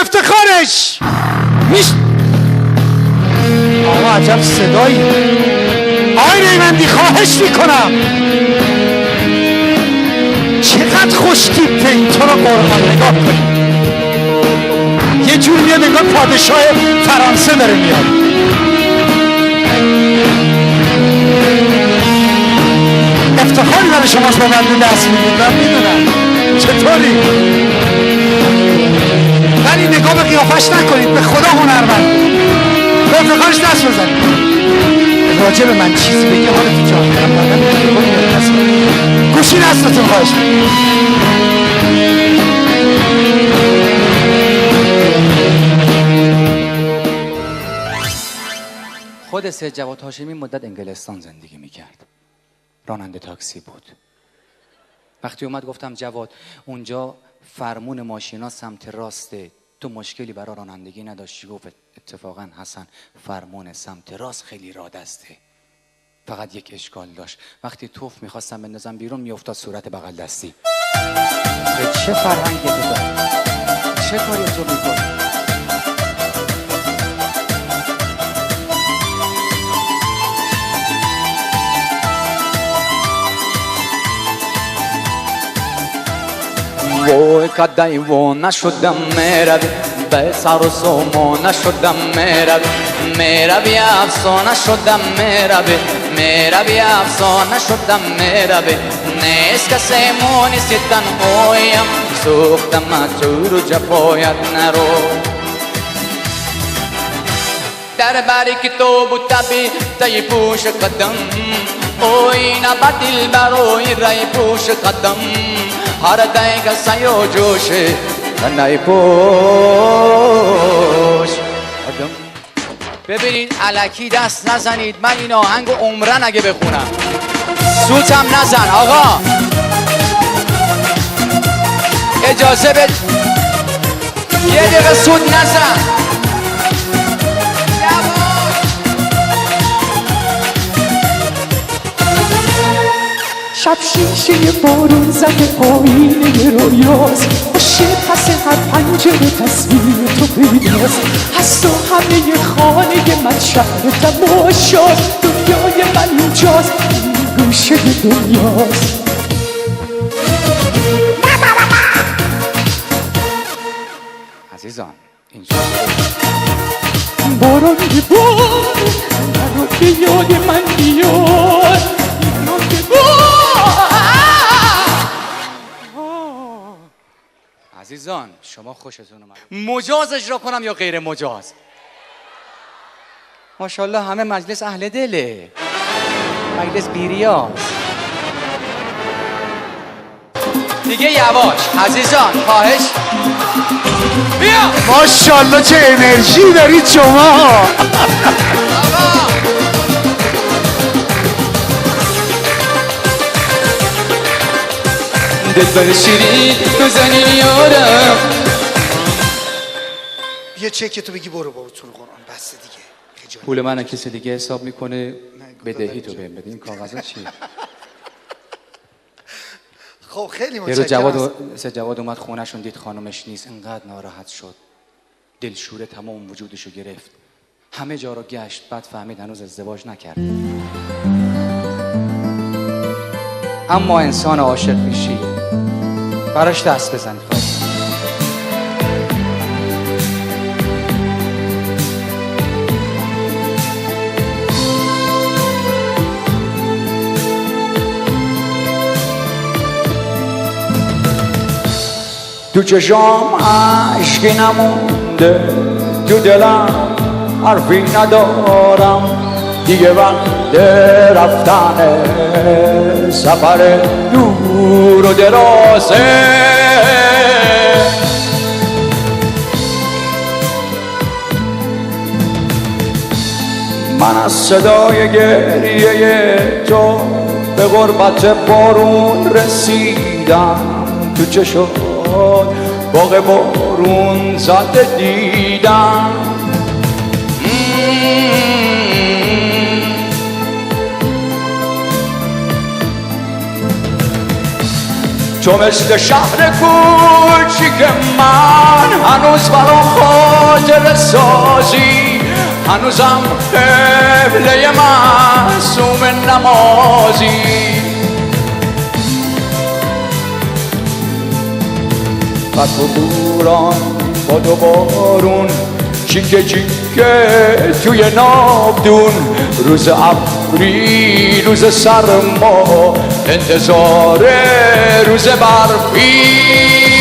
افتخارش. آقا عجب صدایی. آقای ریوندی خواهش میکنم چقدر خوش تیپه اینطور رو قرآن نگاه کنید. یه جور میاد انگار پادشاه فرانسه داره میاد. افتخاری برای شماست با من دست میدید. من میدونم چطوری، ولی نگاه به قیافش نکنید. به خدا هنرمند به افتخارش دست بزنید. راجع به من چیزی بگی حالتون جا میارم. گوشی دستتون خواهش خود سید جواد هاشمی مدت انگلستان زندگی میکرد، راننده تاکسی بود. وقتی اومد گفتم جواد اونجا فرمون ماشینا سمت راسته، تو مشکلی برای رانندگی نداشتی؟ گفت اتفاقا حسن فرمون سمت راست خیلی رادسته، فقط یک اشکال داشت، وقتی توف میخواستم بندازم بیرون میافتاد صورت بغل دستی. به چه فرهنگی تو داری؟ چه کاری تو میکنی؟ وای کدای و نشدم میروی به سر و سومو نشدم میروی افسانه شدم میروی افسانه شدم میروی نیست کسی مونیستی تنهایم سوختم تو رو جفایت نرو در بری که تو بود تبی تای پوش قدم اوی نبدیل بروی رای پوش قدم هر دایگه سایو جوشه تنای پوش قدم. ببینید الکی دست نزنید، من این آهنگ عمرن اگه بخونم سوتم نزن آقا، اجازه بد یه دقیقه سوت نزن. شب شیشه بارون زده آینه رویاست، خوشه پس هر پنجره تصویر تو پیداست، هست و همه خانه من شهر تماشاست، دنیای من اینجاست این گوشه دنیاست. عزیزان اینجا باران نرو به یاد من بیاد، نرو به عزیزان شما خوشتون اومد مجازش را کنم یا غیر مجاز؟ ماشاءالله همه مجلس اهل دله، مجلس بیریاز دیگه. یواش عزیزان خواهش بیا. ماشاءالله چه انرژی دارید شما. دلبر شیرین بزنین یارم. یه چک تو بگی برو با تو قرآن بس دیگه. پول منو کسی دیگه حساب میکنه، بدهی تو بهم بده. این کاغذا چیه؟ خب خیلی یه روز جواد اومد خونهشون دید خانمش نیست، انقدر ناراحت شد، دلشوره تمام وجودشو گرفت، همه جا رو گشت، بعد فهمید هنوز ازدواج نکرد. اما انسان عاشق میشی براش دست بزنید. تو چشام عشقی نمونده، تو دلم حرفی ندارم دیگه، وقت رفتن سفر دور و درازه. من از صدای گریه تو به غربت بارون رسیدم، تو چه شد باغ بارون زده دیدم. تو مثل شهر کوچیک من هنوز برام خاطره سازی، هنوزم قبله معصوم نمازی. و تو بوران با دو بارون چیکه چیکه توی ناودون، روز ابری روز سرما انتظار روز برفی.